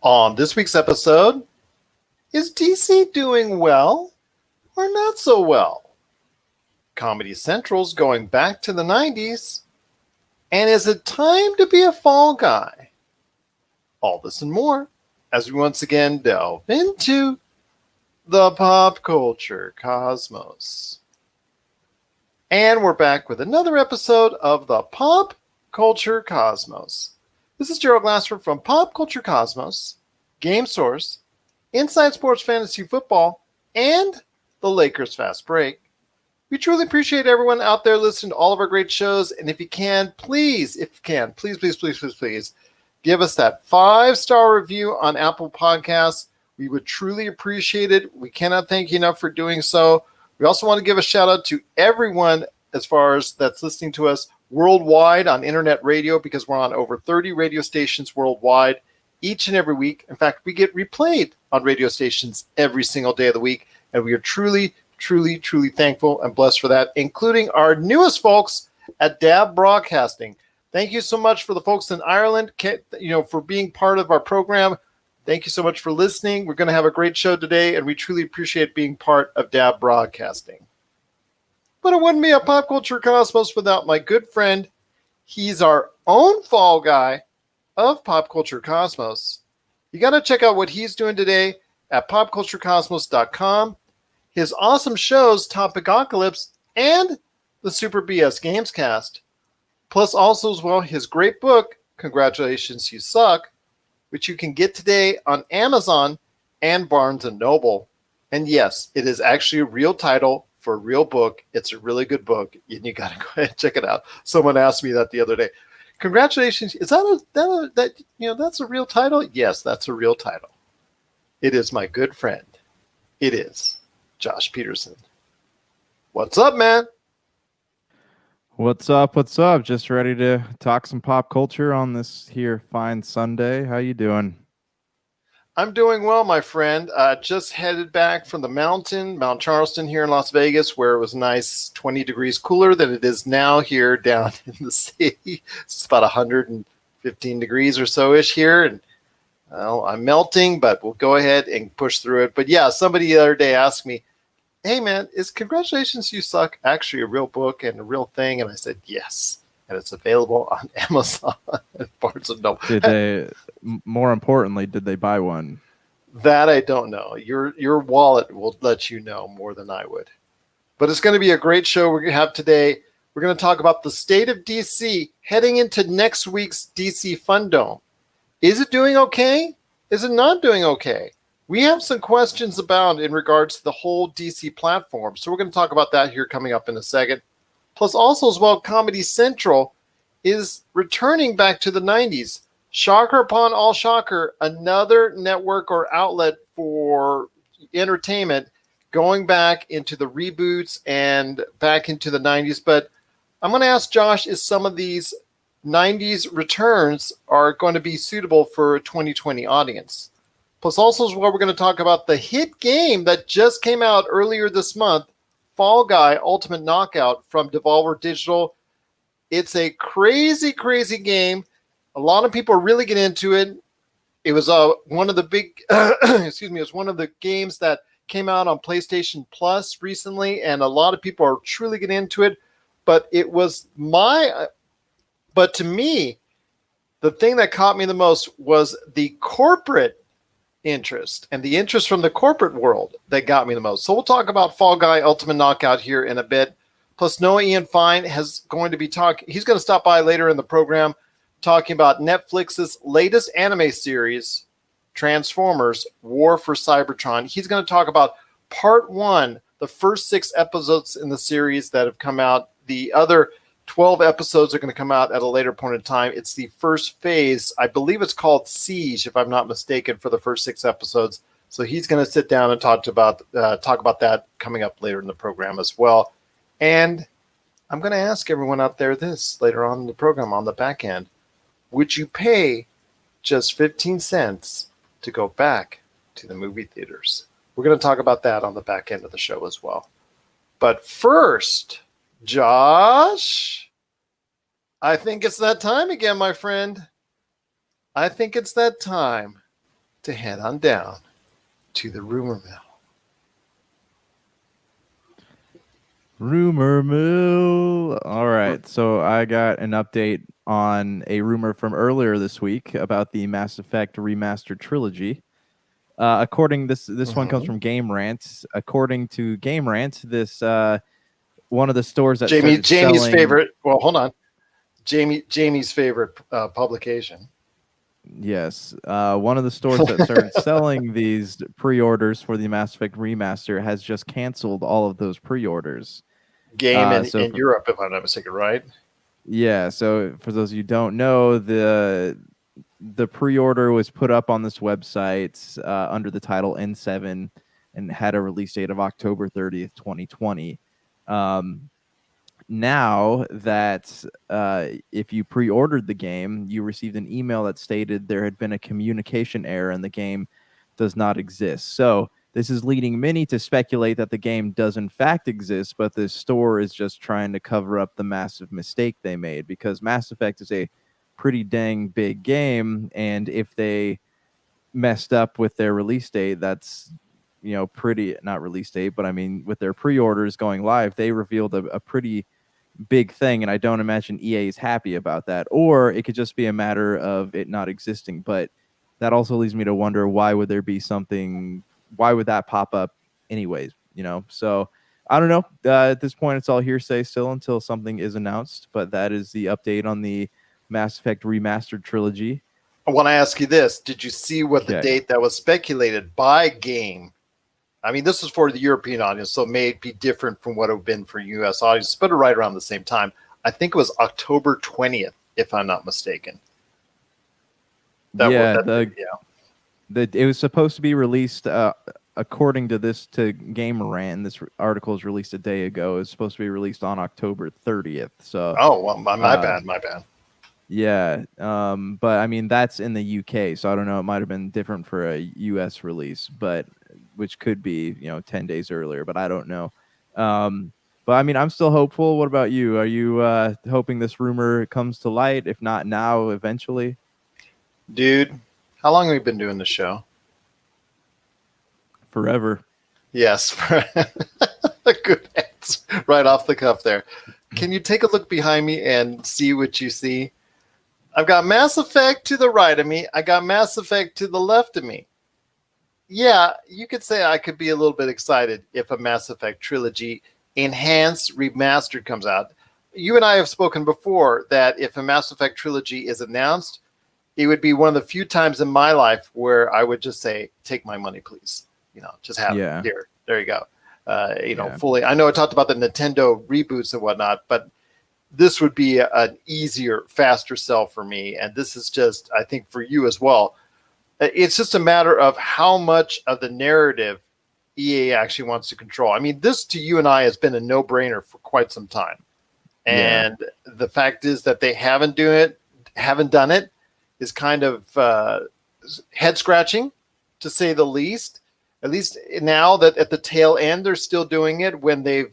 On this week's episode, is DC doing well or not so well? Comedy Central's going back to the 90s, and is it time to be a fall guy? All this and more as we once again delve into the pop culture cosmos. And we're back with another episode of the Pop Culture Cosmos. This is Gerald Glassford from Pop Culture Cosmos, Game Source, Inside Sports Fantasy Football, and the Lakers Fast Break. We truly appreciate everyone out there listening to all of our great shows. And if you can, please, give us that 5-star review on Apple Podcasts. We would truly appreciate it. We cannot thank you enough for doing so. We also want to give a shout out to everyone as far as that's listening to us worldwide on internet radio, because we're on over 30 radio stations worldwide each and every week. In fact, we get replayed on radio stations every single day of the week, and we are truly thankful and blessed for that, including our newest folks at DAB Broadcasting. Thank you so much for the folks in Ireland, for being part of our program. Thank you so much for listening. We're going to have a great show today, and we truly appreciate being part of DAB Broadcasting. But it wouldn't be a Pop Culture Cosmos without my good friend. He's our own fall guy of Pop Culture Cosmos. You got to check out what he's doing today at popculturecosmos.com. His awesome shows, Topicocalypse and the Super BS Gamescast. Plus also as well his great book, Congratulations You Suck, which you can get today on Amazon and Barnes & Noble. And yes, it is actually a real title for a real book. It's a really good book, and you got to go ahead and check it out. Someone asked me that the other day. Congratulations. Is that's a real title? Yes, that's a real title. It is my good friend. It is Josh Peterson. What's up, man? What's up? What's up? Just ready to talk some pop culture on this here fine Sunday. How you doing? I'm doing well, my friend. Just headed back from the Mount Charleston here in Las Vegas, where it was nice 20 degrees cooler than it is now here down in the city. It's about 115 degrees or so-ish here. And well, I'm melting, but we'll go ahead and push through it. But yeah, somebody the other day asked me, hey, man, is Congratulations You Suck actually a real book and a real thing? And I said, yes. And it's available on Amazon and Barnes & Noble. More importantly, did they buy one? That I don't know. Your wallet will let you know more than I would. But it's going to be a great show we're going to have today. We're going to talk about the state of DC heading into next week's DC Fundome. Is it doing okay? Is it not doing okay? We have some questions about in regards to the whole DC platform. So we're going to talk about that here coming up in a second. Plus also as well, Comedy Central is returning back to the 90s. Shocker upon all shocker, another network or outlet for entertainment going back into the reboots and back into the 90s. But I'm going to ask Josh, is some of these 90s returns are going to be suitable for a 2020 audience? Plus also as well, we're going to talk about the hit game that just came out earlier this month, Fall Guy Ultimate Knockout from Devolver Digital. It's a crazy game. A lot of people really get into it. It was one of the big, it was one of the games that came out on PlayStation Plus recently, and a lot of people are truly getting into it. But but to me, the thing that caught me the most was the corporate interest and the interest from the corporate world that got me the most. So we'll talk about Fall Guy Ultimate Knockout here in a bit. Plus Noah Ian Fine he's going to stop by later in the program talking about Netflix's latest anime series, Transformers War for Cybertron. He's going to talk about part 1, the first 6 episodes in the series that have come out. The other 12 episodes are going to come out at a later point in time. It's the first phase. I believe it's called Siege, if I'm not mistaken, for the first 6 episodes. So he's going to sit down and talk about that coming up later in the program as well. And I'm going to ask everyone out there this later on in the program on the back end. Would you pay just 15 cents to go back to the movie theaters? We're going to talk about that on the back end of the show as well. But first, Josh, I think it's that time again, my friend. I think it's that time. to head on down to the rumor mill. Rumor mill. All right. So I got an update on a rumor from earlier this week about the Mass Effect remastered trilogy. This one comes from Game Rant. According to Game Rant, this one of the stores that started Jamie's selling, favorite. Well, hold on. Jamie's favorite publication. Yes, one of the stores that started selling these pre-orders for the Mass Effect remaster has just canceled all of those pre-orders. Game in So Europe, if I'm not mistaken, right? Yeah, so for those of you who don't know, the pre-order was put up on this website under the title N7 and had a release date of October 30th, 2020. Now that if you pre-ordered the game, you received an email that stated there had been a communication error and the game does not exist. So this is leading many to speculate that the game does in fact exist, but this store is just trying to cover up the massive mistake they made, because Mass Effect is a pretty dang big game, and if they messed up with their release date, that's pretty, not release date, but I mean with their pre-orders going live, they revealed a pretty big thing, and I don't imagine EA is happy about that. Or it could just be a matter of it not existing. But that also leads me to wonder, why would there be something? Why would that pop up anyways? So I don't know. At this point, it's all hearsay still until something is announced. But that is the update on the Mass Effect remastered trilogy. I want to ask you this: did you see what the date that was speculated by Game? I mean, this is for the European audience, so it may be different from what it would have been for U.S. audience, but right around the same time. I think it was October 20th, if I'm not mistaken. It was supposed to be released, according to Game Rant. This article was released a day ago. It was supposed to be released on October 30th. So, well, my bad. Yeah, but I mean that's in the UK, so I don't know. It might have been different for a US release, but which could be 10 days earlier, but I don't know. But I mean, I'm still hopeful. What about you? Are you hoping this rumor comes to light? If not now, eventually? Dude, how long have we been doing this show? Forever. Yes. Good answer. Right off the cuff there. Can you take a look behind me and see what you see? I've got Mass Effect to the right of me. I got Mass Effect to the left of me. Yeah, you could say I could be a little bit excited if a Mass Effect trilogy enhanced remastered comes out. You and I have spoken before that if a Mass Effect trilogy is announced, it would be one of the few times in my life where I would just say, take my money, please. Just have it here. There you go. Fully. I know I talked about the Nintendo reboots and whatnot, but this would be an easier, faster sell for me. And this is just, I think, for you as well. It's just a matter of how much of the narrative EA actually wants to control. I mean, this to you and I has been a no-brainer for quite some time. And the fact is that they haven't done it is kind of head-scratching, to say the least. At least now that at the tail end, they're still doing it when they've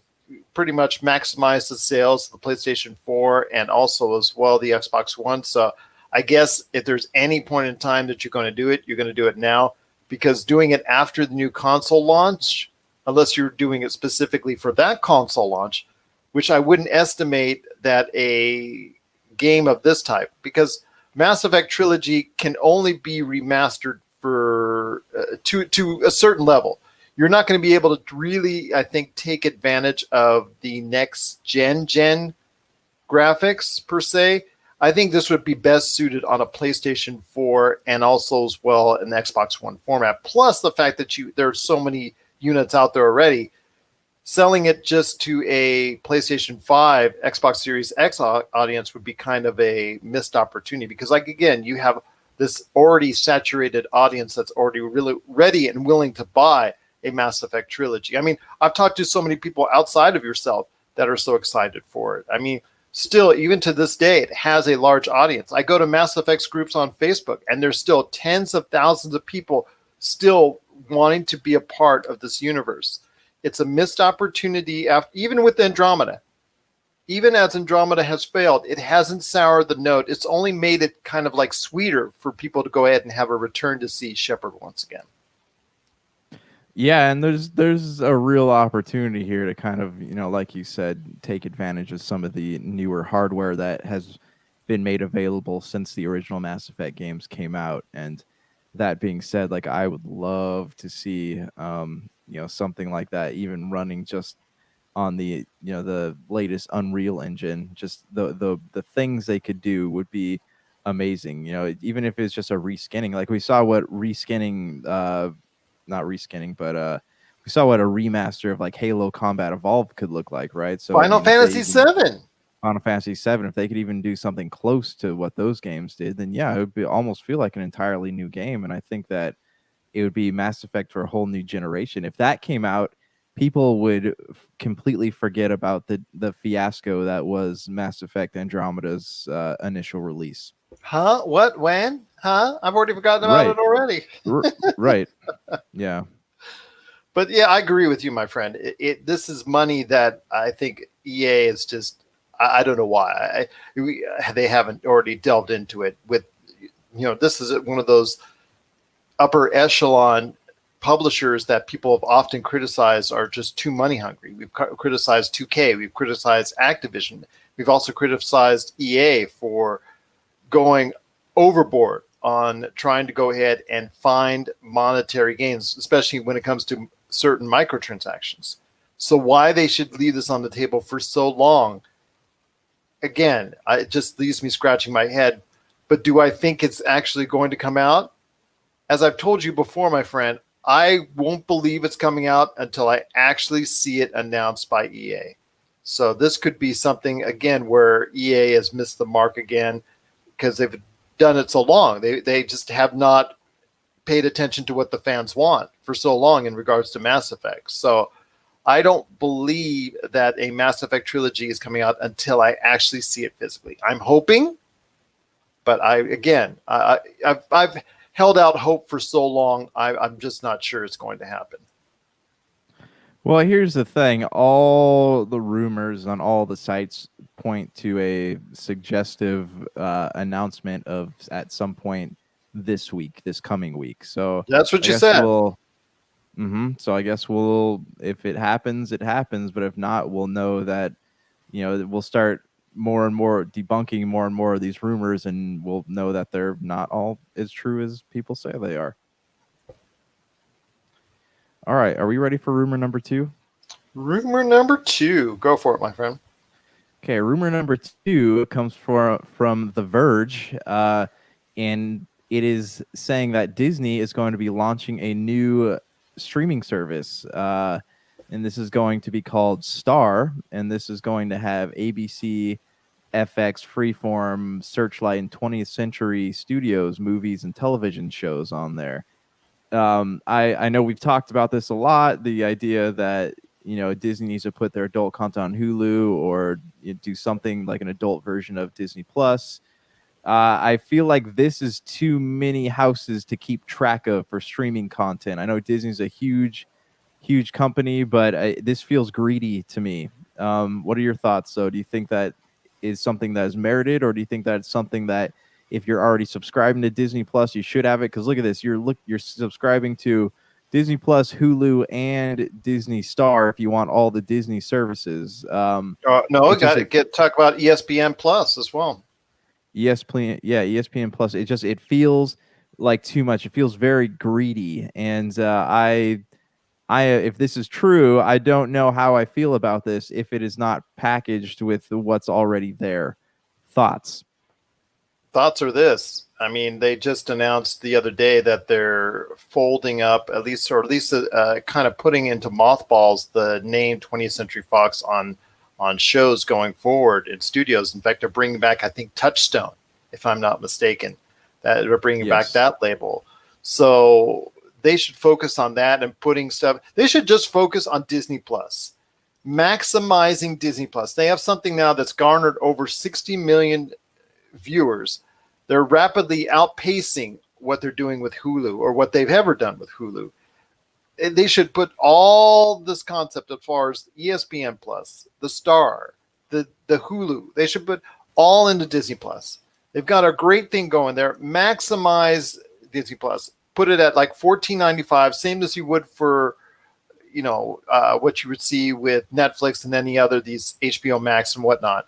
pretty much maximized the sales of the PlayStation 4 and also as well the Xbox One. So I guess if there's any point in time that you're going to do it, you're going to do it now, because doing it after the new console launch, unless you're doing it specifically for that console launch, which I wouldn't estimate that a game of this type, because Mass Effect Trilogy can only be remastered for to a certain level. You're not going to be able to really, I think, take advantage of the next gen graphics per se. I think this would be best suited on a PlayStation 4 and also as well an Xbox One format. Plus the fact that there are so many units out there already. Selling it just to a PlayStation 5, Xbox Series X audience would be kind of a missed opportunity, because, like, again, you have this already saturated audience that's already really ready and willing to buy a Mass Effect trilogy. I mean, I've talked to so many people outside of yourself that are so excited for it. I mean, still, even to this day, it has a large audience. I go to Mass Effects groups on Facebook, and there's still tens of thousands of people still wanting to be a part of this universe. It's a missed opportunity, even with Andromeda. even as Andromeda has failed, it hasn't soured the note. It's only made it kind of like sweeter for people to go ahead and have a return to see Shepard once again. Yeah, and there's a real opportunity here to kind of, like you said, take advantage of some of the newer hardware that has been made available since the original Mass Effect games came out. And that being said, like I would love to see something like that even running just on the the latest Unreal Engine. Just the things they could do would be amazing. Even if it's just a reskinning, like we saw what reskinning not reskinning, but we saw what a remaster of like Halo Combat Evolved could look like, right? So I Final mean, if they Fantasy even VII. Final Fantasy VII, if they could even do something close to what those games did, then yeah, it would be almost feel like an entirely new game. And I think that it would be Mass Effect for a whole new generation. If that came out, people would completely forget about the fiasco that was Mass Effect Andromeda's initial release. Huh? What? When? Huh? I've already forgotten about it Right. already. Right. Yeah. But yeah, I agree with you, my friend. This is money that I think EA is just. I don't know why they haven't already delved into it. With this is one of those upper echelon publishers that people have often criticized are just too money hungry. We've criticized 2K. We've criticized Activision. We've also criticized EA for going overboard on trying to go ahead and find monetary gains, especially when it comes to certain microtransactions. So why they should leave this on the table for so long, again, it just leaves me scratching my head. But do I think it's actually going to come out? As I've told you before, my friend, I won't believe it's coming out until I actually see it announced by EA. So this could be something, again, where EA has missed the mark again because they've done it so long. They just have not paid attention to what the fans want for so long in regards to Mass Effect. So I don't believe that a Mass Effect trilogy is coming out until I actually see it physically. I'm hoping, but I've held out hope for so long. I'm just not sure it's going to happen. Well, here's the thing. All the rumors on all the sites point to a suggestive announcement of at some point this week, this coming week. So That's what I you guess said. So I guess we'll, if it happens, it happens. But if not, we'll know that, we'll start more and more debunking more and more of these rumors, and we'll know that they're not all as true as people say they are. All right. Are we ready for rumor number 2? Rumor number 2. Go for it, my friend. Okay, rumor number 2 comes from The Verge, and it is saying that Disney is going to be launching a new streaming service, and this is going to be called Star, and this is going to have ABC, FX, Freeform, Searchlight, and 20th Century Studios movies and television shows on there. I know we've talked about this a lot. The idea that Disney needs to put their adult content on Hulu or do something like an adult version of Disney Plus. I feel like this is too many houses to keep track of for streaming content. I know Disney's a huge company, but this feels greedy to me. What are your thoughts? So, do you think that is something that is merited, or do you think that it's something that if you're already subscribing to Disney Plus, you should have it? Because look at this, you're subscribing to Disney Plus, Hulu, and Disney Star if you want all the Disney services. No, we got to talk about ESPN Plus as well. ESPN Plus. It feels like too much. It feels very greedy, and if this is true, I don't know how I feel about this if it is not packaged with what's already there. Thoughts are this. I mean, they just announced the other day that they're folding up at least kind of putting into mothballs the name 20th Century Fox on shows going forward in studios. In fact, they're bringing back, I think, Touchstone, if I'm not mistaken. That they're bringing back that label. So they should focus on that and putting stuff. They should just focus on Disney Plus, maximizing Disney Plus. They have something now that's garnered over 60 million viewers. They're rapidly outpacing what they're doing with Hulu or what they've ever done with Hulu. They should put all this concept as far as ESPN Plus, the Star, the Hulu. They should put all into Disney Plus. They've got a great thing going there. Maximize Disney Plus. Put it at like $14.95, same as you would for what you would see with Netflix and any other these HBO Max and whatnot.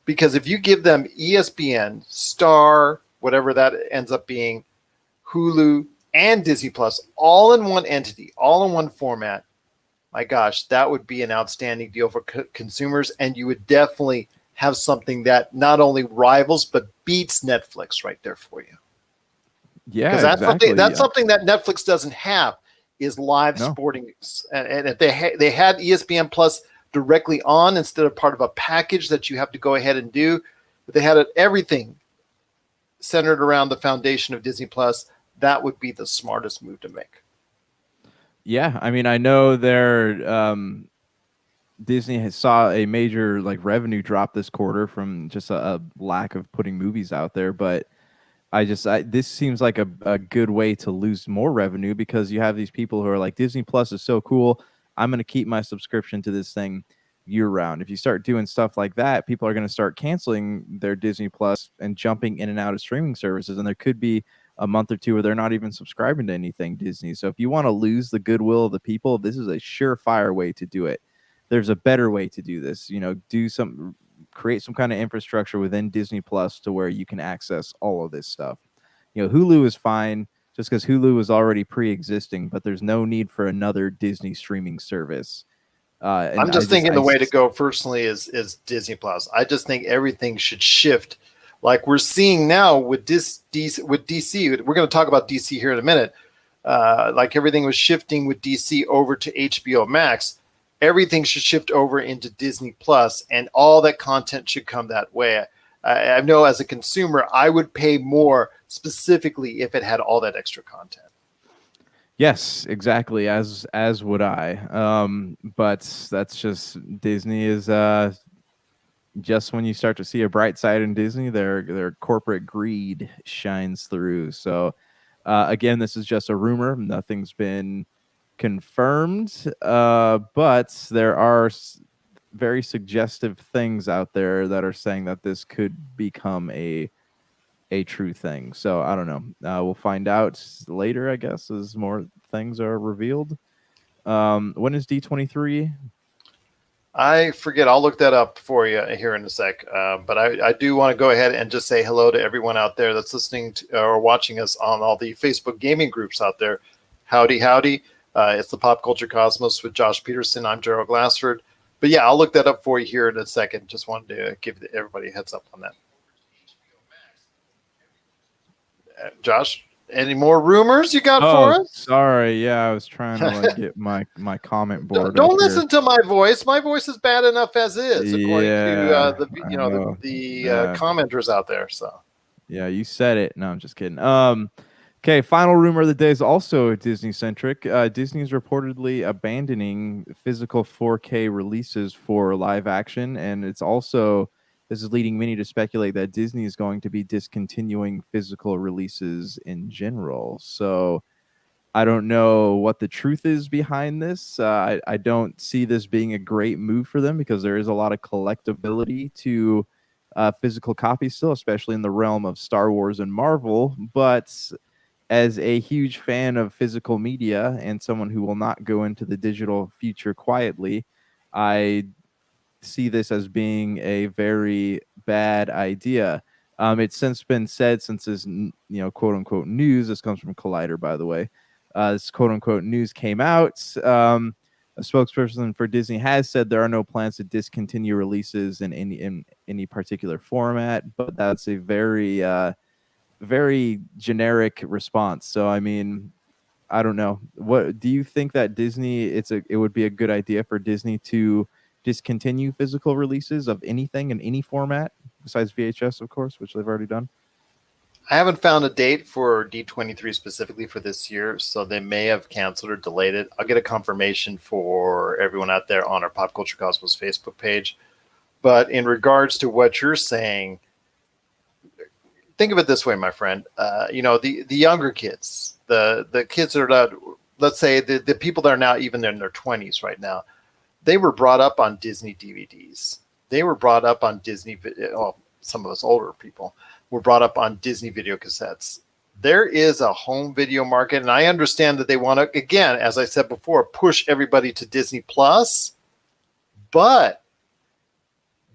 Because if you give them ESPN, Star, whatever that ends up being, Hulu, and Disney Plus all in one entity, all in one format, my gosh, that would be an outstanding deal for consumers, and you would definitely have something that not only rivals but beats Netflix right there for you. Yeah, because that's exactly. that's something that Netflix doesn't have is live sporting. And if they had ESPN Plus directly on instead of part of a package that you have to go ahead and do, but they had everything centered around the foundation of Disney Plus, that would be the smartest move to make. Yeah, I mean, I know Disney has saw a major revenue drop this quarter from just a lack of putting movies out there, but this seems like a good way to lose more revenue because you have these people who are like, Disney Plus is so cool, I'm going to keep my subscription to this thing year round. If you start doing stuff like that, people are going to start canceling their Disney Plus and jumping in and out of streaming services, and there could be a month or two where they're not even subscribing to anything Disney. So if you want to lose the goodwill of the people, this is a surefire way to do it. There's a better way to do this. Create some kind of infrastructure within Disney Plus to where you can access all of this stuff. Hulu is fine just because Hulu is already pre-existing, but there's no need for another Disney streaming service. I'm just thinking the way to go personally is Disney Plus. I just think everything should shift, like we're seeing now with DC. We're going to talk about DC here in a minute. Like everything was shifting with DC over to HBO Max. Everything should shift over into Disney Plus, and all that content should come that way. I know as a consumer, I would pay more specifically if it had all that extra content. Yes, exactly. As would I. But that's just Disney is just when you start to see a bright side in Disney, their corporate greed shines through. So again, this is just a rumor. Nothing's been confirmed, but there are very suggestive things out there that are saying that this could become a true thing. So I don't know. We'll find out later, I guess, as more things are revealed. When is D23? I forget. I'll look that up for you here in a sec. But I do want to go ahead and just say hello to everyone out there that's listening to, or watching us on all the Facebook gaming groups out there. Howdy, howdy. It's the Pop Culture Cosmos with Josh Peterson. I'm Gerald Glassford. But yeah, I'll look that up for you here in a second. Just wanted to give everybody a heads up on that. Josh, any more rumors you got for us? Sorry, yeah, I was trying to get my comment board. Don't listen to my voice. My voice is bad enough as is, according to the commenters out there. So yeah, you said it. No, I'm just kidding. Okay, final rumor of the day is also Disney centric. Disney is reportedly abandoning physical 4K releases for live action, and this is leading many to speculate that Disney is going to be discontinuing physical releases in general. So I don't know what the truth is behind this. I don't see this being a great move for them because there is a lot of collectability to physical copies still, especially in the realm of Star Wars and Marvel. But as a huge fan of physical media and someone who will not go into the digital future quietly, I see this as being a very bad idea. It's since been said, since this quote unquote news, this comes from Collider, by the way, this quote unquote news came out. A spokesperson for Disney has said there are no plans to discontinue releases in any particular format, but that's a very very generic response. So I mean, I don't know. What do you think that Disney? It would be a good idea for Disney to discontinue physical releases of anything in any format besides VHS, of course, which they've already done. I haven't found a date for D23 specifically for this year, so they may have canceled or delayed it. I'll get a confirmation for everyone out there on our Pop Culture Cosmos Facebook page. But in regards to what you're saying, think of it this way, my friend. The younger kids, the kids that are not, let's say the people that are now even in their 20s right now, they were brought up on Disney DVDs. they were brought up on Disney. Well, some of us older people were brought up on Disney video cassettes. There is a home video market, and I understand that they want to, again, as I said before, push everybody to Disney Plus, but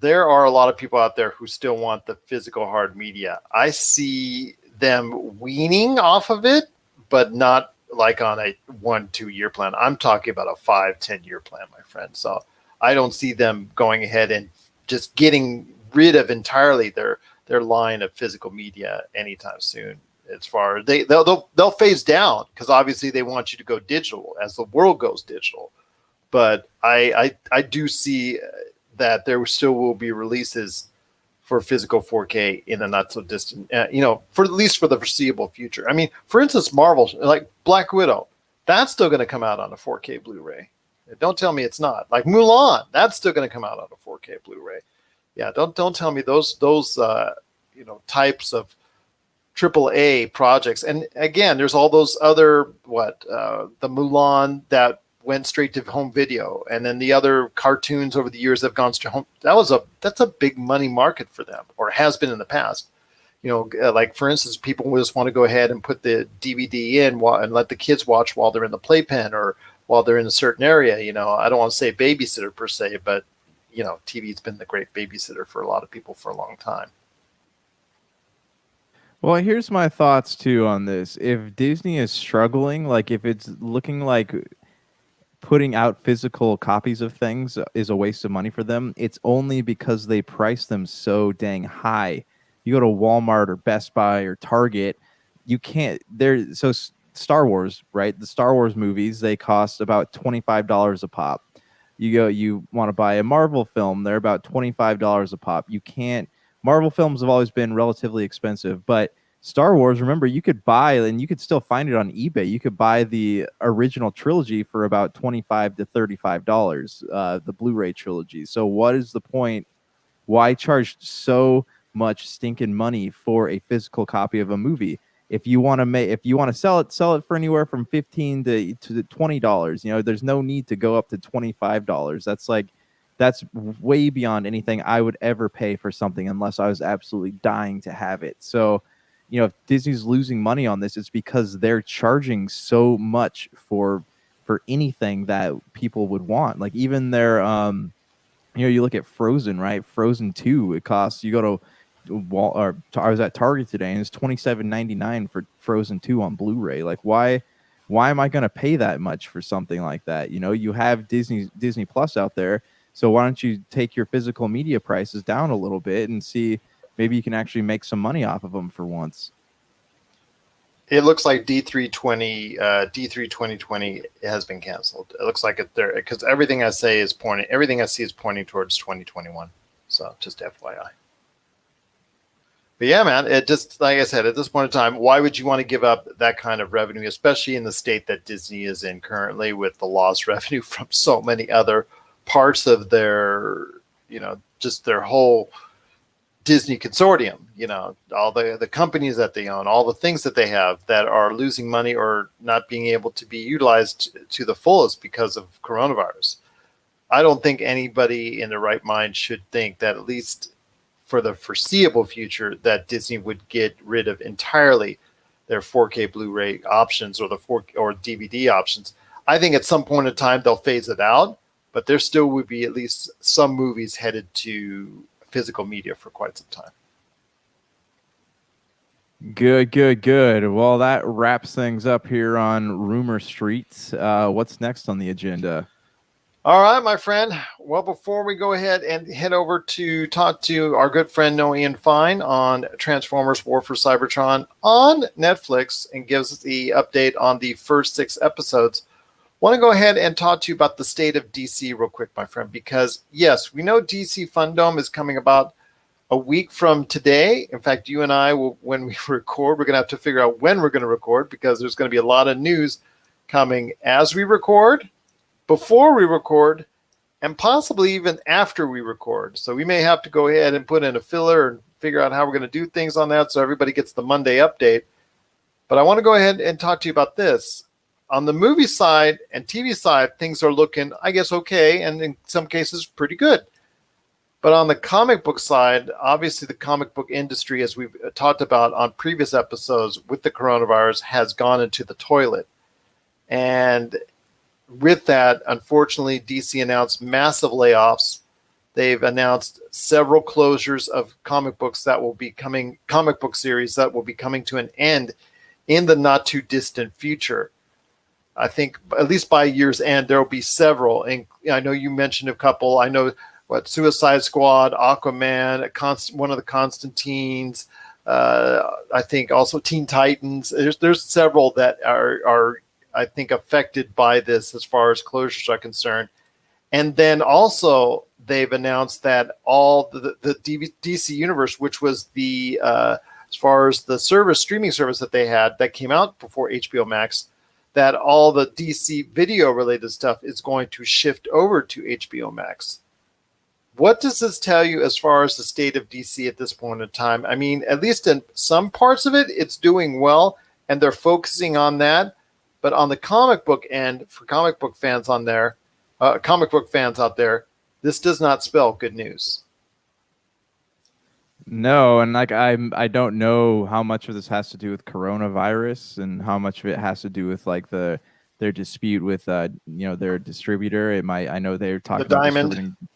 there are a lot of people out there who still want the physical hard media. I see them weaning off of it, but not like on a 1-2 year plan. I'm talking about a 5-10 year plan, my friend. So I don't see them going ahead and just getting rid of entirely their line of physical media anytime soon. As far as they'll phase down, because obviously they want you to go digital as the world goes digital. But I do see that there still will be releases for physical 4K in the not so distant, for at least for the foreseeable future. I mean, for instance, Marvel, like Black Widow, that's still going to come out on a 4K Blu-ray. Don't tell me it's not. Like Mulan, that's still going to come out on a 4K Blu-ray. Yeah, don't tell me those types of AAA projects. And again, there's all those other the Mulan that went straight to home video, and then the other cartoons over the years have gone straight home. That's a big money market for them, or has been in the past. Like for instance, people just want to go ahead and put the DVD in and let the kids watch while they're in the playpen or while they're in a certain area. I don't want to say babysitter per se, but TV's been the great babysitter for a lot of people for a long time. Well, here's my thoughts too on this. If Disney is struggling, like if it's looking like putting out physical copies of things is a waste of money for them, it's only because they price them so dang high. You go to Walmart or Best Buy or Target, you can't. Star Wars, right? The Star Wars movies, they cost about $25 a pop. You want to buy a Marvel film, they're about $25 a pop. You can't. Marvel films have always been relatively expensive, but Star Wars, remember, you could buy, and you could still find it on eBay. You could buy the original trilogy for about $25 to $35, the Blu-ray trilogy. So what is the point? Why charge so much stinking money for a physical copy of a movie? If you want to sell it for anywhere from $15 to $20. There's no need to go up to $25. That's way beyond anything I would ever pay for something unless I was absolutely dying to have it. So, if Disney's losing money on this, it's because they're charging so much for anything that people would want. Like even their, you look at Frozen, right? Frozen 2, it costs, you go to I was at Target today and it's $27.99 for Frozen 2 on Blu-ray. Like why am I going to pay that much for something like that? You have Disney Plus out there. So why don't you take your physical media prices down a little bit and see maybe you can actually make some money off of them for once. It looks like D3 2020 has been canceled. It looks like it there because everything I see is pointing towards 2021. So just FYI. But yeah, man, it just, like I said, at this point in time, why would you want to give up that kind of revenue, especially in the state that Disney is in currently with the lost revenue from so many other parts of their, just their whole Disney consortium, all the companies that they own, all the things that they have that are losing money or not being able to be utilized to the fullest because of coronavirus. I don't think anybody in their right mind should think that, at least for the foreseeable future, that Disney would get rid of entirely their 4K Blu-ray options or or DVD options. I think at some point in time they'll phase it out, but there still would be at least some movies headed to physical media for quite some time. Good. Well, that wraps things up here on Rumor Streets. What's next on the agenda? All right, my friend. Well, before we go ahead and head over to talk to our good friend Noah Ian Fine on Transformers War for Cybertron on Netflix and gives us the update on the first 6 episodes, want to go ahead and talk to you about the state of DC real quick, my friend, because yes, we know DC Fundome is coming about a week from today. In fact, you and I will, when we record, we're going to have to figure out when we're going to record because there's going to be a lot of news coming as we record, before we record, and possibly even after we record. So we may have to go ahead and put in a filler and figure out how we're going to do things on that so everybody gets the Monday update. But I want to go ahead and talk to you about this. On the movie side and TV side, things are looking, I guess, okay, and in some cases, pretty good. But on the comic book side, obviously the comic book industry, as we've talked about on previous episodes with the coronavirus, has gone into the toilet. And with that, unfortunately, DC announced massive layoffs. They've announced several closures of comic books that will be coming, comic book series that will be coming to an end in the not too distant future. I think at least by year's end, there will be several. And I know you mentioned a couple. I know Suicide Squad, Aquaman, one of the Constantines. I think also Teen Titans. There's several that are I think affected by this as far as closures are concerned. And then also they've announced that all the DC universe, which was the as far as the streaming service that they had that came out before HBO Max, that all the DC video related stuff is going to shift over to HBO Max. What does this tell you as far as the state of DC at this point in time? I mean, at least in some parts of it, it's doing well, and they're focusing on that. But on the comic book end, for comic book fans out there, this does not spell good news. No, and like I don't know how much of this has to do with coronavirus and how much of it has to do with like their dispute with their distributor. I know they're talking The about Diamond. distributing.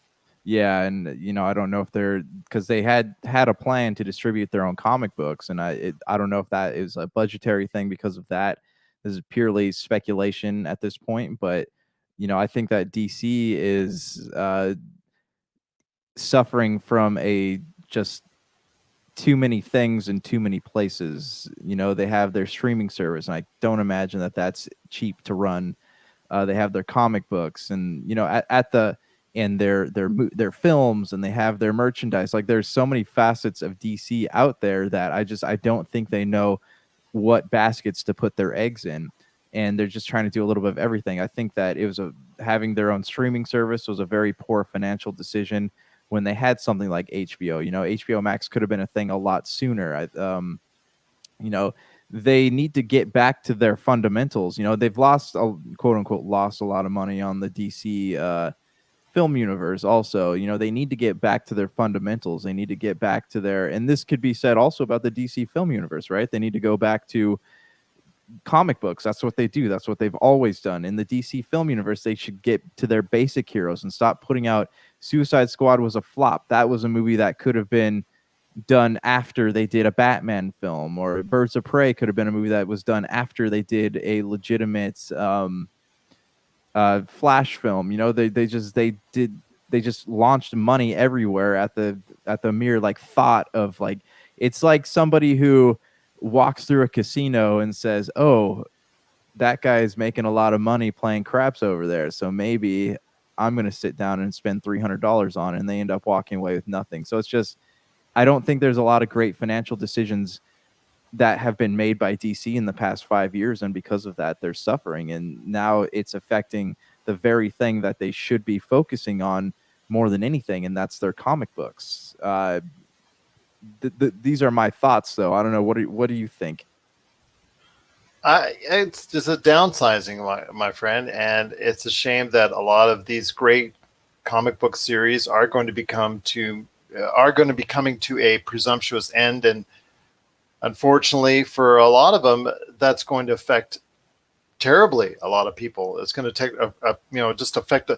Yeah, and I don't know if they're, because they had a plan to distribute their own comic books, and I don't know if that is a budgetary thing because of that. This is purely speculation at this point, but I think that DC is suffering from a just too many things in too many places. They have their streaming service, and I don't imagine that that's cheap to run. They have their comic books, and at the and their films, and they have their merchandise. Like, there's so many facets of DC out there that I don't think they know what baskets to put their eggs in, and they're just trying to do a little bit of everything. I think that it was having their own streaming service was a very poor financial decision when they had something like HBO. HBO Max could have been a thing a lot sooner. They need to get back to their fundamentals. They've quote unquote lost a lot of money on the DC film universe also. They need to get back to their fundamentals. They need to get back to and this could be said also about the DC film universe, right? They need to go back to comic books. That's what they do. That's what they've always done. In the DC film universe, they should get to their basic heroes and stop putting out Suicide Squad was a flop. That was a movie that could have been done after they did a Batman film, or Birds of Prey could have been a movie that was done after they did a legitimate Flash film. They just launched money everywhere at the mere like thought of like, it's like somebody who walks through a casino and says, "Oh, that guy is making a lot of money playing craps over there, so maybe I'm going to sit down and spend $300 on it," and they end up walking away with nothing. So it's just, I don't think there's a lot of great financial decisions that have been made by DC in the past 5 years, and because of that, they're suffering, and now it's affecting the very thing that they should be focusing on more than anything, and that's their comic books. These are my thoughts, though. I don't know. What do you think? It's just a downsizing, my friend, and it's a shame that a lot of these great comic book series are going to be coming to a presumptuous end, and unfortunately, for a lot of them, that's going to affect terribly a lot of people. It's going to take just affect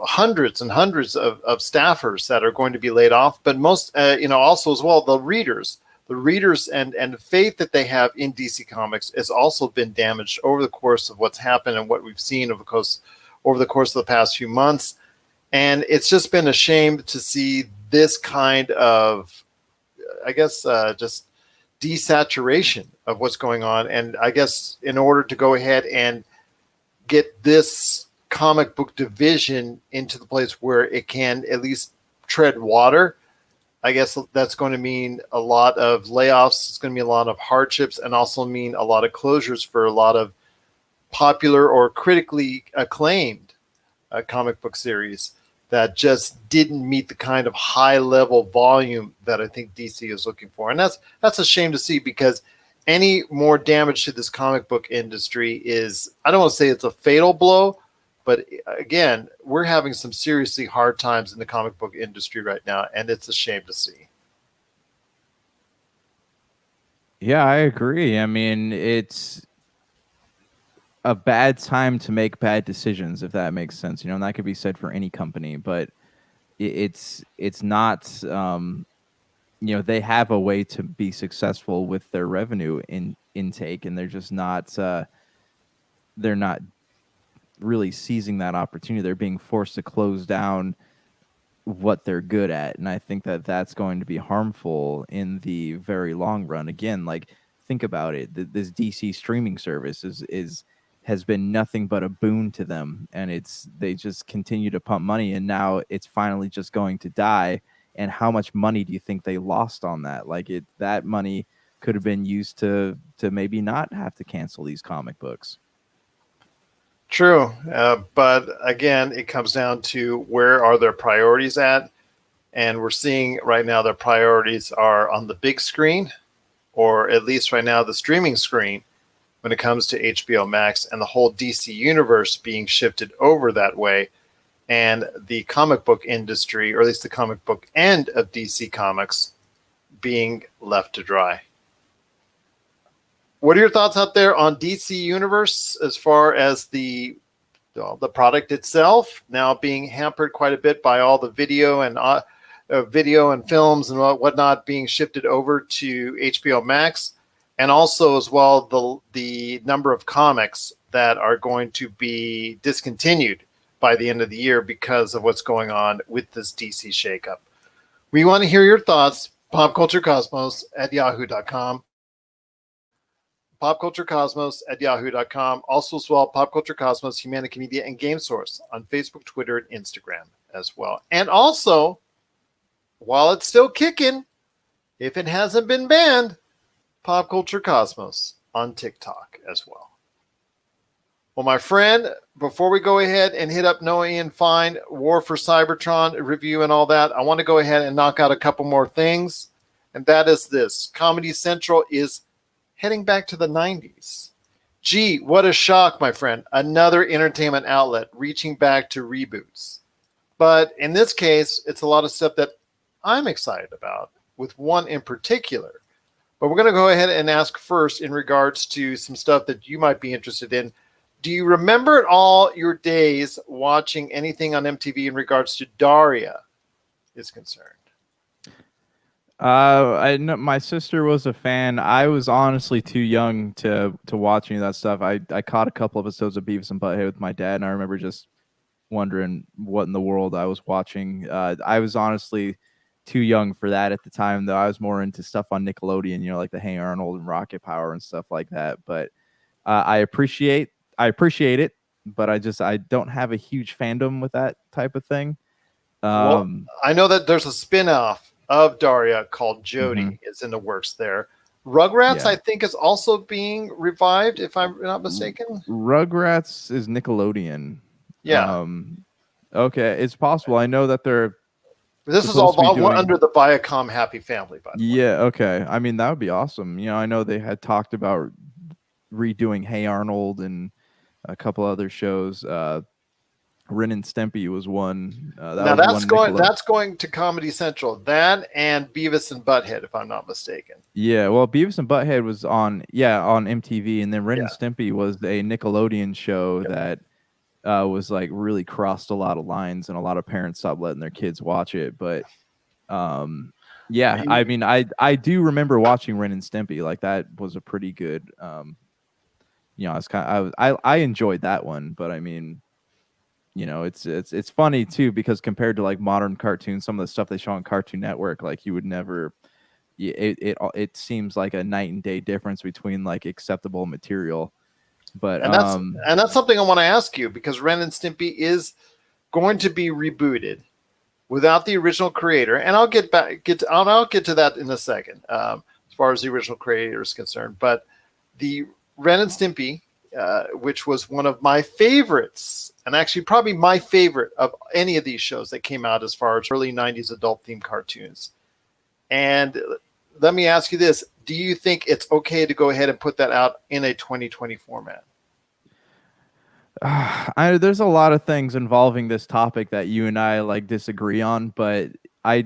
hundreds and hundreds of staffers that are going to be laid off. But most, also as well, the readers and faith that they have in DC Comics has also been damaged over the course of what's happened and what we've seen over the course of the past few months. And it's just been a shame to see this kind of, just desaturation of what's going on. And I guess in order to go ahead and get this comic book division into the place where it can at least tread water, I guess that's going to mean a lot of layoffs. It's going to mean a lot of hardships, and also mean a lot of closures for a lot of popular or critically acclaimed comic book series that just didn't meet the kind of high level volume that I think DC is looking for. And that's a shame to see, because any more damage to this comic book industry is, I don't want to say it's a fatal blow, But again, we're having some seriously hard times in the comic book industry right now, and it's a shame to see. Yeah, I agree. I mean, it's a bad time to make bad decisions, if that makes sense. And that could be said for any company, but it's not. They have a way to be successful with their revenue intake, and they're just not. They're not really seizing that opportunity. They're being forced to close down what they're good at, and I think that that's going to be harmful in the very long run. Again, like, think about it, this DC streaming service is has been nothing but a boon to them, and they just continue to pump money, and now it's finally just going to die. And how much money do you think they lost on that? Like, that money could have been used to maybe not have to cancel these comic books. True, but again, it comes down to where are their priorities at, and we're seeing right now their priorities are on the big screen, or at least right now the streaming screen, when it comes to HBO Max and the whole DC universe being shifted over that way, and the comic book industry, or at least the comic book end of DC Comics, being left to dry. What are your thoughts out there on DC Universe as far as the product itself now being hampered quite a bit by all the video and films and whatnot being shifted over to HBO Max, and also as well the number of comics that are going to be discontinued by the end of the year because of what's going on with this DC shakeup? We want to hear your thoughts. PopCultureCosmos@yahoo.com. PopCultureCosmos@yahoo.com. Also as well, Pop Culture Cosmos, Humanity Media, and Game Source on Facebook, Twitter, and Instagram as well. And also, while it's still kicking, if it hasn't been banned, Pop Culture Cosmos on TikTok as well. Well, my friend, before we go ahead and hit up Noah Ian Fine, War for Cybertron review and all that, I want to go ahead and knock out a couple more things. And that is this. Comedy Central is heading back to the 90s. Gee, what a shock, my friend. Another entertainment outlet reaching back to reboots. But in this case, it's a lot of stuff that I'm excited about, with one in particular. But we're going to go ahead and ask first in regards to some stuff that you might be interested in. Do you remember at all your days watching anything on MTV in regards to Daria is concerned? I know my sister was a fan. I was honestly too young to watch any of that stuff. I caught a couple episodes of Beavis and Butthead with my dad, and I remember just wondering what in the world I was watching. I was honestly too young for that at the time, though. I was more into stuff on Nickelodeon, like the Hey Arnold and Rocket Power and stuff like that. But I appreciate it, but I don't have a huge fandom with that type of thing. Well, I know that there's a spin-off of Daria called Jody. Mm-hmm. Is in the works there. Rugrats, Yeah. I think, is also being revived, if I'm not mistaken. Rugrats is Nickelodeon. Yeah. Okay, it's possible. I know that they're This is all under the Viacom Happy Family, by the way. Yeah, okay. I mean, that would be awesome. I know they had talked about redoing Hey Arnold and a couple other shows. Ren and Stimpy was one. That's going to Comedy Central. That and Beavis and Butthead, if I'm not mistaken. Yeah, well, Beavis and Butthead was on MTV, and then Ren and Stimpy was a Nickelodeon show that was like really crossed a lot of lines, and a lot of parents stopped letting their kids watch it. But yeah, I mean, I do remember watching Ren and Stimpy. Like, that was a pretty good. I enjoyed that one, but I mean, it's funny too, because compared to like modern cartoons, some of the stuff they show on Cartoon Network, like, you would never. It seems like a night and day difference between like acceptable material. But and that's something I want to ask you, because Ren and Stimpy is going to be rebooted without the original creator, and I'll get to that in a second, as far as the original creator is concerned. But the Ren and Stimpy, which was one of my favorites, and actually probably my favorite of any of these shows that came out as far as early 90s adult themed cartoons. And let me ask you this. Do you think it's okay to go ahead and put that out in a 2020 format? There's a lot of things involving this topic that you and I like disagree on, but I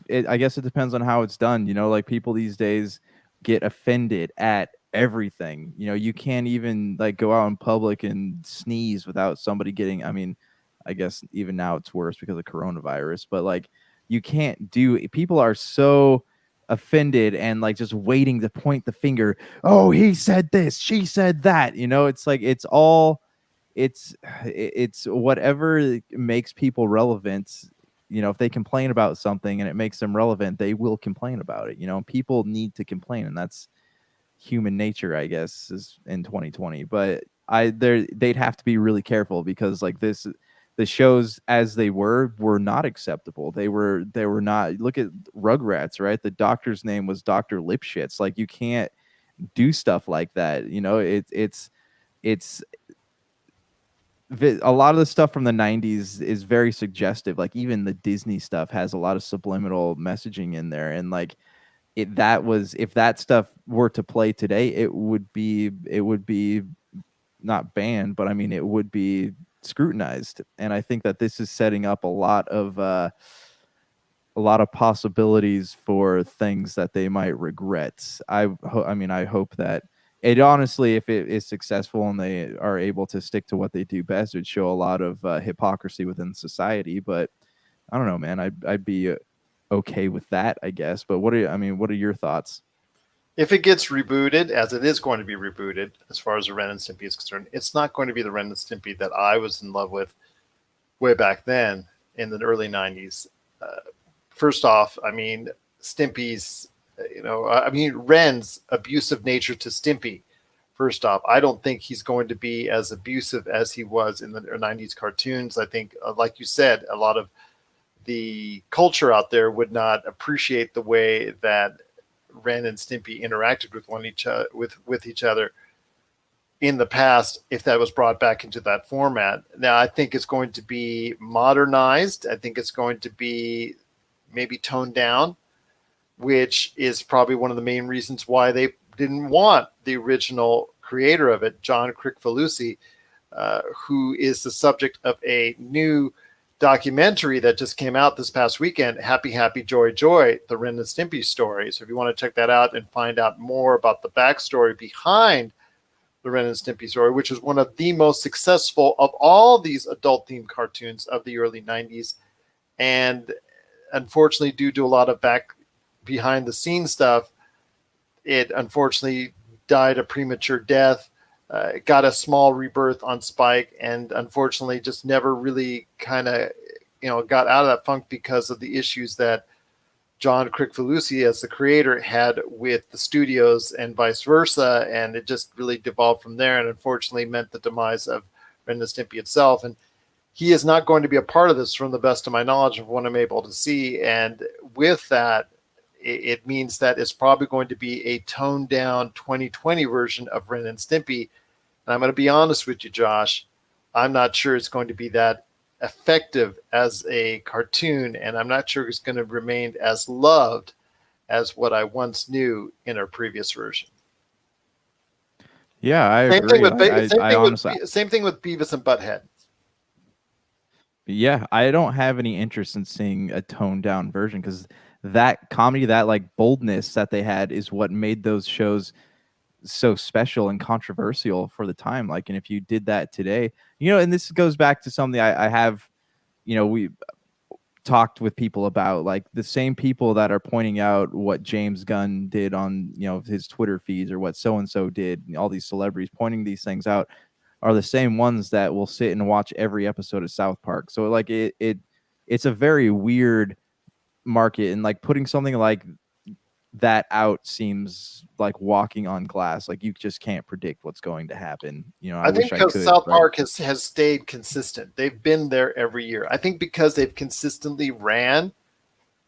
guess it depends on how it's done. You know, like people these days get offended at everything. You know, you can't even like go out in public and sneeze without somebody getting. I mean, I guess even now it's worse because of coronavirus, but like you can't do. People are so offended and like just waiting to point the finger. Oh, he said this, she said that. You know, it's like it's whatever makes people relevant. You know, if they complain about something and it makes them relevant, they will complain about it. You know, people need to complain, and that's human nature, I guess, is in 2020. But they'd have to be really careful because like this, the shows as they were not acceptable. They were not. Look at Rugrats, right? The doctor's name was Dr. Lipschitz. Like you can't do stuff like that. You know, it's a lot of the stuff from the 90s is very suggestive. Like even the Disney stuff has a lot of subliminal messaging in there, and like that was, if that stuff were to play today, it would be not banned, but I mean it would be scrutinized. And I think that this is setting up a lot of possibilities for things that they might regret. I mean, I hope that it honestly, if it is successful and they are able to stick to what they do best, it would show a lot of hypocrisy within society. But I don't know, man. I'd be okay with that, I guess. But what are your thoughts? If it gets rebooted, as it is going to be rebooted, as far as the Ren and Stimpy is concerned, it's not going to be the Ren and Stimpy that I was in love with way back then in the early '90s. First off, I mean, Stimpy's, I mean, Ren's abusive nature to Stimpy. First off, I don't think he's going to be as abusive as he was in the '90s cartoons. I think, like you said, a lot of the culture out there would not appreciate the way that Ren and Stimpy interacted with each other in the past if that was brought back into that format. Now I think it's going to be modernized. I think it's going to be maybe toned down, which is probably one of the main reasons why they didn't want the original creator of it, John Crickfalusi, who is the subject of a new documentary that just came out this past weekend, Happy Happy Joy Joy, the Ren and Stimpy story. So if you want to check that out and find out more about the backstory behind the Ren and Stimpy story, which is one of the most successful of all these adult themed cartoons of the early '90s, and unfortunately, due to a lot of back behind the scenes stuff, it unfortunately died a premature death. Got a small rebirth on Spike, and unfortunately, just never really kind of, got out of that funk because of the issues that John Crickfalusi, as the creator, had with the studios and vice versa, and it just really devolved from there, and unfortunately meant the demise of Ren and Stimpy itself. And he is not going to be a part of this, from the best of my knowledge of what I'm able to see. And with that, it means that it's probably going to be a toned down 2020 version of Ren and Stimpy. And I'm going to be honest with you, Josh, I'm not sure it's going to be that effective as a cartoon, and I'm not sure it's going to remain as loved as what I once knew in our previous version. Yeah, I Same thing agree. with Like, I honestly, same thing with Beavis and Butthead. yeah, I don't have any interest in seeing a toned down version because that comedy, that like boldness that they had, is what made those shows so special and controversial for the time. Like, and if you did that today, and this goes back to something I have, we talked with people about, like the same people that are pointing out what James Gunn did on, his Twitter feeds, or what so and so did, all these celebrities pointing these things out, are the same ones that will sit and watch every episode of South Park. So like it's a very weird market, and like putting something like that out seems like walking on glass. Like you just can't predict what's going to happen. I I think wish I because could, South but Park has stayed consistent. They've been there every year. I think because they've consistently ran,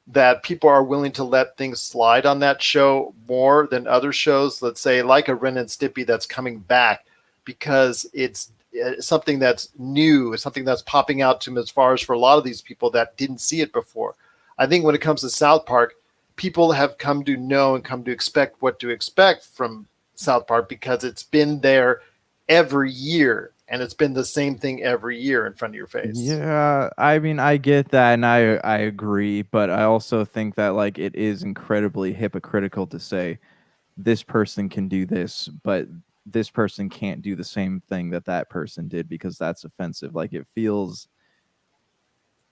that people are willing to let things slide on that show more than other shows. Let's say like a Ren and Stimpy that's coming back because it's something that's new, it's something that's popping out to them, as far as for a lot of these people that didn't see it before. I think when it comes to South Park, people have come to know and come to expect what to expect from South Park because it's been there every year. and it's been the same thing every year in front of your face. Yeah, I mean, I get that, and I agree, but I also think that like it is incredibly hypocritical to say this person can do this, but this person can't do the same thing that that person did because that's offensive. Like it feels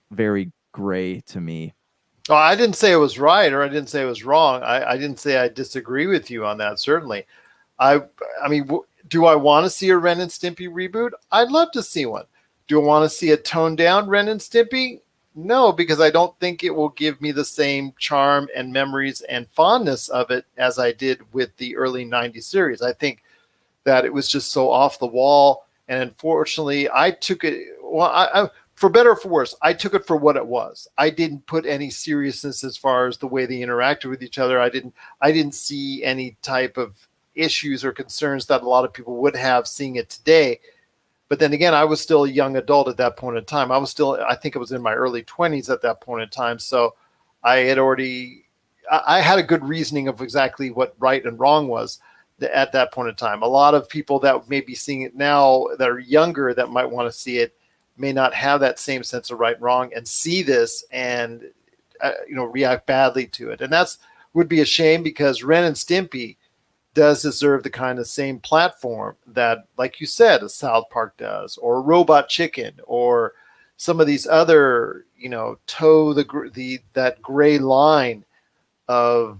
very gray to me. Oh, I didn't say it was right or I didn't say it was wrong. I didn't say I disagree with you on that. Certainly, I I mean, do I want to see a Ren and Stimpy reboot? I'd love to see one. Do I want to see a toned down Ren and Stimpy? No, because I don't think it will give me the same charm and memories and fondness of it as I did with the early '90s series. I think that it was just so off the wall, and unfortunately, I took it. Well, for better or for worse, I took it for what it was. I didn't put any seriousness as far as the way they interacted with each other. I didn't see any type of issues or concerns that a lot of people would have seeing it today. But then again, I was still a young adult at that point in time. I think it was in my early 20s at that point in time. So I had a good reasoning of exactly what right and wrong was at that point in time. A lot of people that may be seeing it now that are younger that might want to see it may not have that same sense of right and wrong and see this and react badly to it. And that's would be a shame because Ren and Stimpy does deserve the kind of same platform that, like you said, a South Park does, or Robot Chicken, or some of these other, toe that gray line of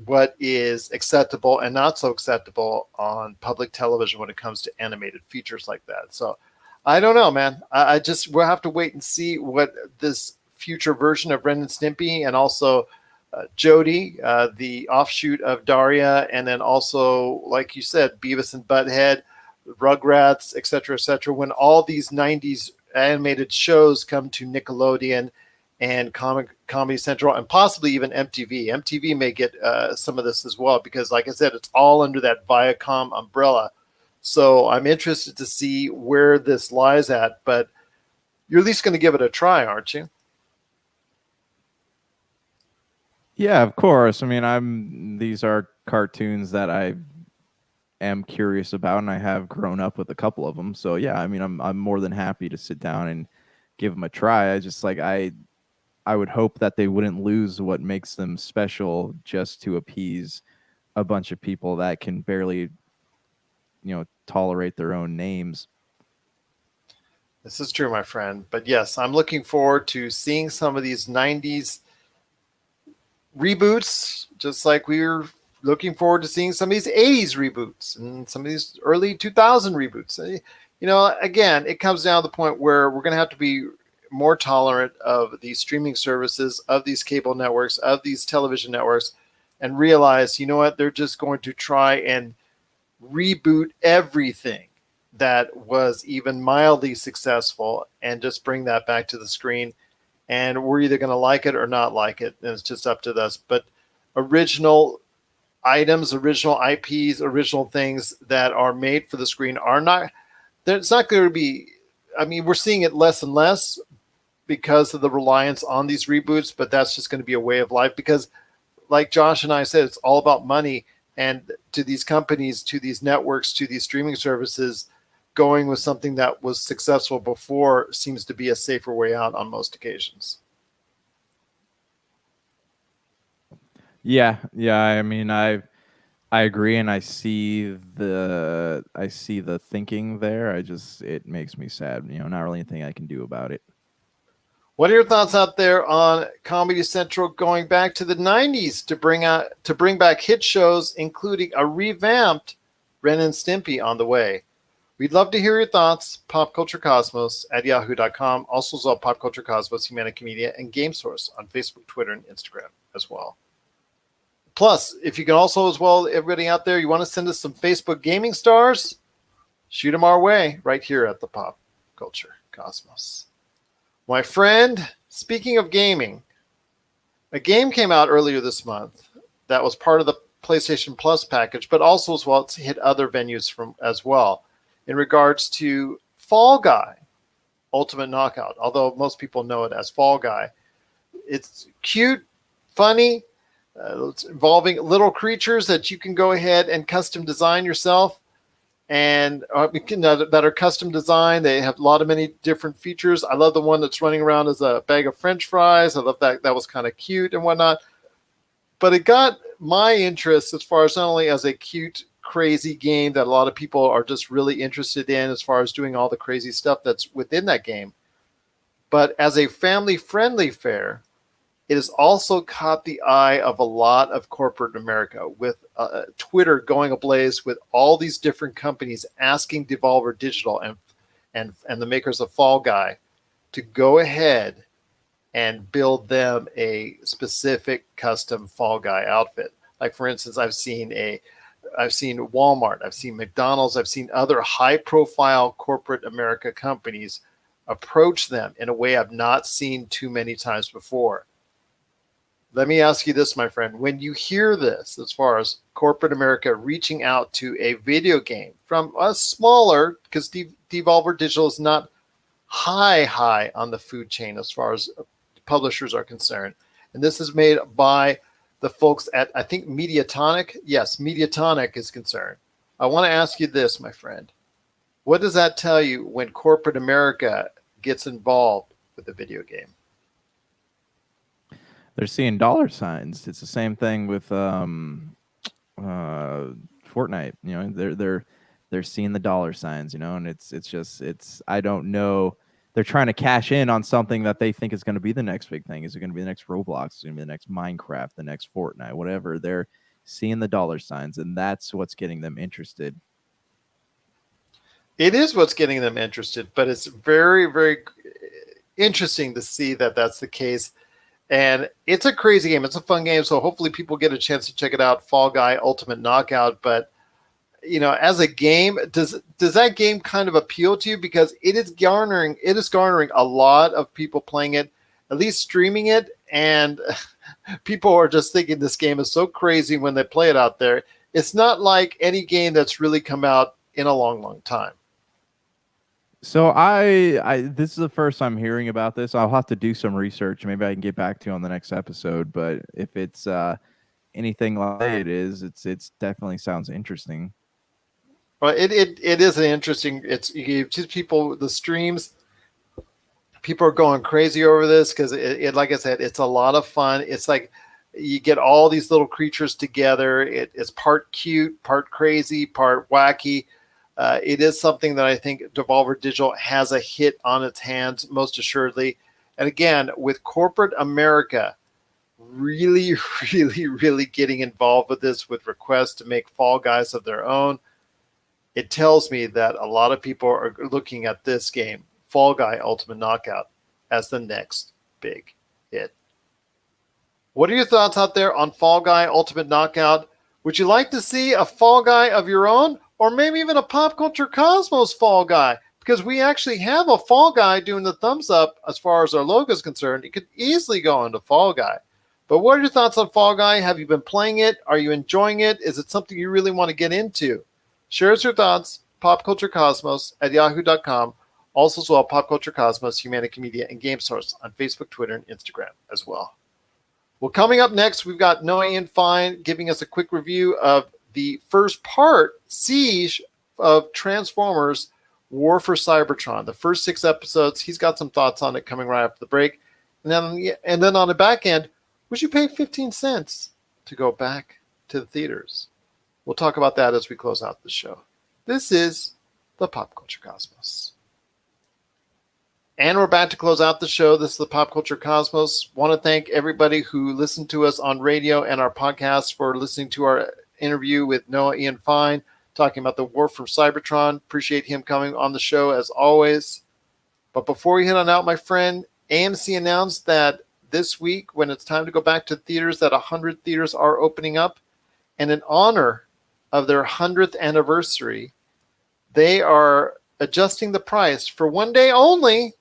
what is acceptable and not so acceptable on public television when it comes to animated features like that. So I don't know, man. I just we'll have to wait and see what this future version of Ren and Stimpy and also Jody, the offshoot of Daria, and then also, like you said, Beavis and Butthead, Rugrats, et cetera, when all these 90s animated shows come to Nickelodeon and Comedy Central and possibly even MTV. MTV may get some of this as well because, like I said, it's all under that Viacom umbrella. So I'm interested to see where this lies at, but you're at least going to give it a try, aren't you? Yeah, of course. I mean, these are cartoons that I am curious about, and I have grown up with a couple of them. So yeah, I mean, I'm more than happy to sit down and give them a try. I just like I would hope that they wouldn't lose what makes them special just to appease a bunch of people that can barely, tolerate their own names. This is true, my friend. But yes, I'm looking forward to seeing some of these 90s reboots, just like we were looking forward to seeing some of these 80s reboots and some of these early 2000 reboots. Again, it comes down to the point where we're going to have to be more tolerant of these streaming services, of these cable networks, of these television networks, and realize, you know what, they're just going to try and reboot everything that was even mildly successful and just bring that back to the screen. And we're either going to like it or not like it. And it's just up to us. But original items, original IPs, original things that are made for the screen are not, it's not going to be, I mean, we're seeing it less and less because of the reliance on these reboots, but that's just going to be a way of life because, like Josh and I said, it's all about money. And to these companies, to these networks, to these streaming services, going with something that was successful before seems to be a safer way out on most occasions. Yeah. I mean, I agree, and I see the thinking there. It makes me sad. Not really anything I can do about it. What are your thoughts out there on Comedy Central going back to the '90s to bring back hit shows, including a revamped Ren and Stimpy on the way? We'd love to hear your thoughts. popculturecosmos@yahoo.com. Also, as well, Pop Culture Cosmos, Humanic Media, and Game Source on Facebook, Twitter, and Instagram as well. Plus, if you can also, as well, everybody out there, you want to send us some Facebook gaming stars, shoot them our way right here at the Pop Culture Cosmos. My friend, speaking of gaming, a game came out earlier this month that was part of the PlayStation Plus package, but also as well, it's hit other venues as well in regards to Fall Guy, Ultimate Knockout, although most people know it as Fall Guy. It's cute, funny, it's involving little creatures that you can go ahead and custom design yourself. and that are custom designed. They have a lot of many different features. I love the one that's running around as a bag of French fries. I love that. That was kind of cute and whatnot. But it got my interest as far as not only as a cute, crazy game that a lot of people are just really interested in as far as doing all the crazy stuff that's within that game, but as a family-friendly fare, it has also caught the eye of a lot of corporate America, with Twitter going ablaze with all these different companies asking Devolver Digital and the makers of Fall Guy to go ahead and build them a specific custom Fall Guy outfit. Like for instance, I've seen Walmart, I've seen McDonald's, I've seen other high-profile corporate America companies approach them in a way I've not seen too many times before. Let me ask you this, my friend. When you hear this, as far as corporate America reaching out to a video game from a smaller, because Devolver Digital is not high on the food chain as far as publishers are concerned. And this is made by the folks at, I think, Mediatonic. Yes, Mediatonic is concerned. I want to ask you this, my friend. What does that tell you when corporate America gets involved with a video game? They're seeing dollar signs. It's the same thing with Fortnite. You know, they're seeing the dollar signs. You know, and it's I don't know. They're trying to cash in on something that they think is going to be the next big thing. Is it going to be the next Roblox? Is it going to be the next Minecraft? The next Fortnite? Whatever. They're seeing the dollar signs, and that's what's getting them interested. It is what's getting them interested, but it's very, very interesting to see that that's the case. And it's a crazy game. It's a fun game. So hopefully people get a chance to check it out. Fall Guy Ultimate Knockout. But, you know, as a game, does that game kind of appeal to you? Because it is garnering a lot of people playing it, at least streaming it. And people are just thinking this game is so crazy when they play it out there. It's not like any game that's really come out in a long, long time. So I this is the first I'm hearing about this. I'll have to do some research. Maybe I can get back to you on the next episode. But if it's anything like it is, it's definitely sounds interesting. Well, it is an interesting. It's just people, the streams. People are going crazy over this because it like I said, it's a lot of fun. It's like you get all these little creatures together. It's part cute, part crazy, part wacky. It is something that I think Devolver Digital has a hit on its hands, most assuredly. And again, with corporate America really, really, really getting involved with this with requests to make Fall Guys of their own, it tells me that a lot of people are looking at this game, Fall Guy Ultimate Knockout, as the next big hit. What are your thoughts out there on Fall Guy Ultimate Knockout? Would you like to see a Fall Guy of your own? Or maybe even a Pop Culture Cosmos Fall Guy, because we actually have a Fall Guy doing the thumbs up as far as our logo is concerned. It could easily go into Fall Guy. But what are your thoughts on Fall Guy? Have you been playing it? Are you enjoying it? Is it something you really want to get into? Share us your thoughts, popculturecosmos@yahoo.com. Also as well, Pop Culture Cosmos, Humanity Media, and Game Source on Facebook, Twitter, and Instagram as well. Well, coming up next, we've got Noah Ian Fine giving us a quick review of the first part, Siege, of Transformers War for Cybertron. The first 6 episodes, he's got some thoughts on it coming right after the break. And then on the back end, would you pay 15 cents to go back to the theaters? We'll talk about that as we close out the show. This is the Pop Culture Cosmos. And we're about to close out the show. This is the Pop Culture Cosmos. Want to thank everybody who listened to us on radio and our podcast for listening to our interview with Noah Ian Fine, talking about the War for Cybertron. Appreciate him coming on the show as always. But before we head on out, my friend, AMC announced that this week, when it's time to go back to theaters, that 100 theaters are opening up. And in honor of their 100th anniversary, they are adjusting the price for one day only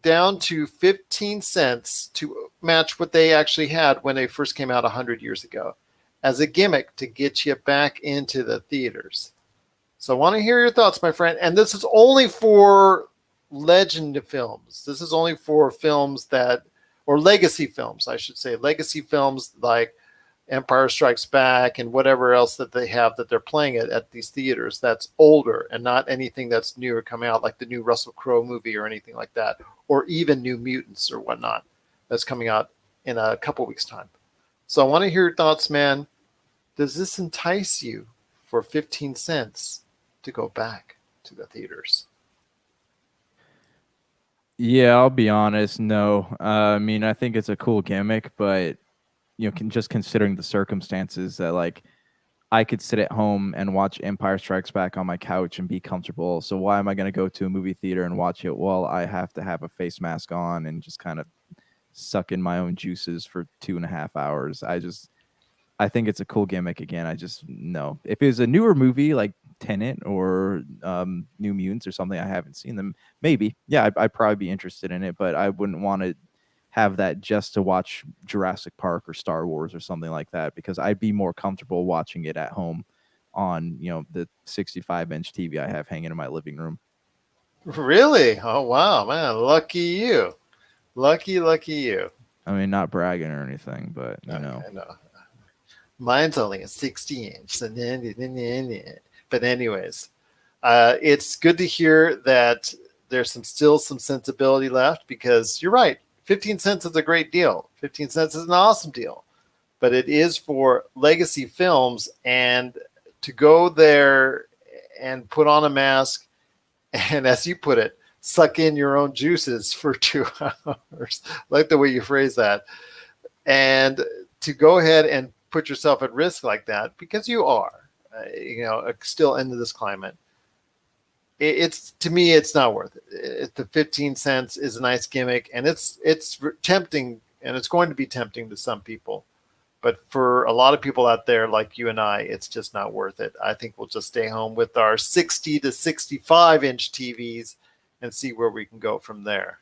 down to 15 cents to match what they actually had when they first came out 100 years ago, as a gimmick to get you back into the theaters. So I want to hear your thoughts, my friend. And this is only for legend films. This is only for films that, or legacy films, I should say. Legacy films like, Empire Strikes Back and whatever else that they have that they're playing at these theaters that's older and not anything that's new or coming out, like the new Russell Crowe movie or anything like that, or even New Mutants or whatnot that's coming out in a couple weeks' time. So I want to hear your thoughts, man. Does this entice you for 15 cents to go back to the theaters? Yeah, I'll be honest. No, I mean, I think it's a cool gimmick, but just considering the circumstances that like I could sit at home and watch Empire Strikes Back on my couch and be comfortable. So why am I going to go to a movie theater and watch it while I have to have a face mask on and just kind of suck in my own juices for 2.5 hours? I think it's a cool gimmick. Again, I just no. If it was a newer movie like Tenet or New Mutants or something, I haven't seen them. Maybe, yeah, I'd probably be interested in it, but I wouldn't want to have that just to watch Jurassic Park or Star Wars or something like that, because I'd be more comfortable watching it at home on the 65-inch TV I have hanging in my living room. Really? Oh wow, man! Lucky you. Lucky you. I mean, not bragging or anything, but I know. Mine's only a 60-inch. But anyways, it's good to hear that there's still some sensibility left, because you're right. 15 cents is a great deal. 15 cents is an awesome deal. But it is for legacy films, and to go there and put on a mask and, as you put it, suck in your own juices for 2 hours. I like the way you phrase that. And to go ahead and put yourself at risk like that, because you are, still into this climate. It's, to me, it's not worth it. The 15 cents is a nice gimmick, and it's tempting, and it's going to be tempting to some people. But for a lot of people out there like you and I, it's just not worth it. I think we'll just stay home with our 60 to 65-inch TVs and see where we can go from there.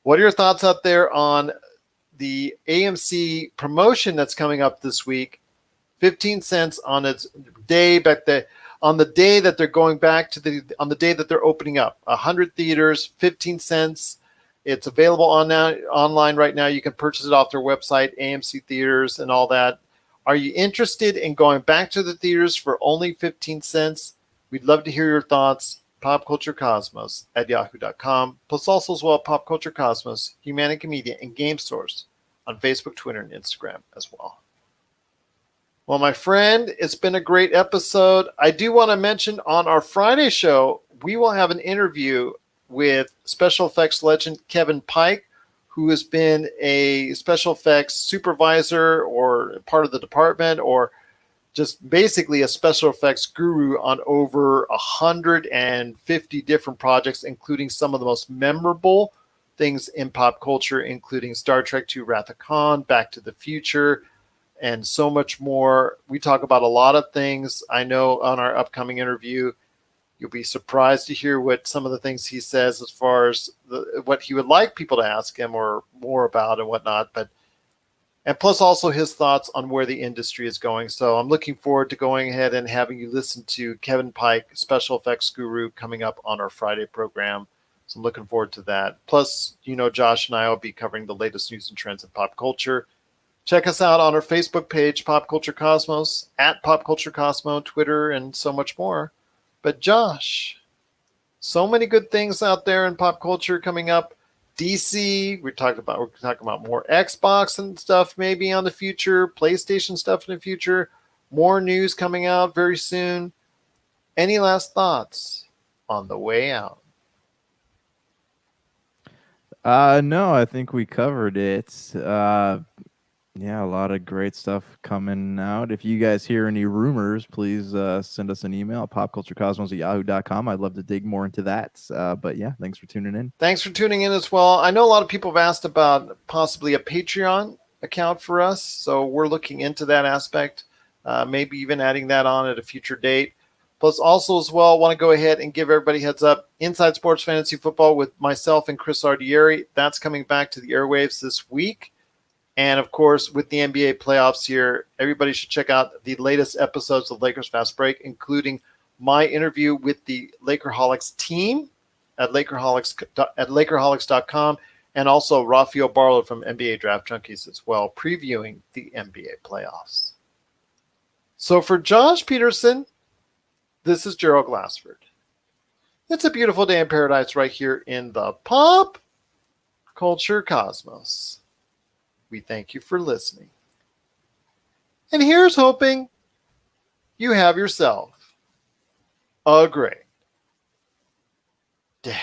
What are your thoughts out there on the AMC promotion that's coming up this week? 15 cents on its day, on the day that they're going back to on the day that they're opening up. 100 theaters, 15 cents. It's available online right now. You can purchase it off their website, AMC Theaters and all that. Are you interested in going back to the theaters for only 15 cents? We'd love to hear your thoughts. popculturecosmos@yahoo.com. Plus also as well, Pop Culture Cosmos, Humanica Media, and Game Source on Facebook, Twitter, and Instagram as well. Well, my friend, it's been a great episode. I do want to mention on our Friday show, we will have an interview with special effects legend Kevin Pike, who has been a special effects supervisor or part of the department, or just basically a special effects guru on over 150 different projects, including some of the most memorable things in pop culture, including Star Trek II Wrath of Khan, Back to the Future, and so much more. We talk about a lot of things. I know on our upcoming interview, you'll be surprised to hear what some of the things he says as far as what he would like people to ask him or more about and whatnot. And plus also his thoughts on where the industry is going. So I'm looking forward to going ahead and having you listen to Kevin Pike, special effects guru, coming up on our Friday program. So I'm looking forward to that. Plus, Josh and I will be covering the latest news and trends in pop culture. Check us out on our Facebook page, Pop Culture Cosmos, at Pop Culture Cosmo, Twitter, and so much more. But Josh, so many good things out there in pop culture coming up. DC, we're talking about more Xbox and stuff maybe on the future, PlayStation stuff in the future, more news coming out very soon. Any last thoughts on the way out? No, I think we covered it. Yeah, a lot of great stuff coming out. If you guys hear any rumors, please send us an email, popculturecosmos@yahoo.com. I'd love to dig more into that. But yeah, thanks for tuning in. Thanks for tuning in as well. I know a lot of people have asked about possibly a Patreon account for us, so we're looking into that aspect, maybe even adding that on at a future date. Plus, also as well, want to go ahead and give everybody heads up. Inside Sports Fantasy Football with myself and Chris Ardieri. That's coming back to the airwaves this week. And, of course, with the NBA playoffs here, everybody should check out the latest episodes of Lakers Fast Break, including my interview with the Lakerholics team at Lakerholics.com, And also Rafael Barlow from NBA Draft Junkies as well, previewing the NBA playoffs. So for Josh Peterson, this is Gerald Glassford. It's a beautiful day in paradise right here in the pop culture cosmos. We thank you for listening. And here's hoping you have yourself a great day.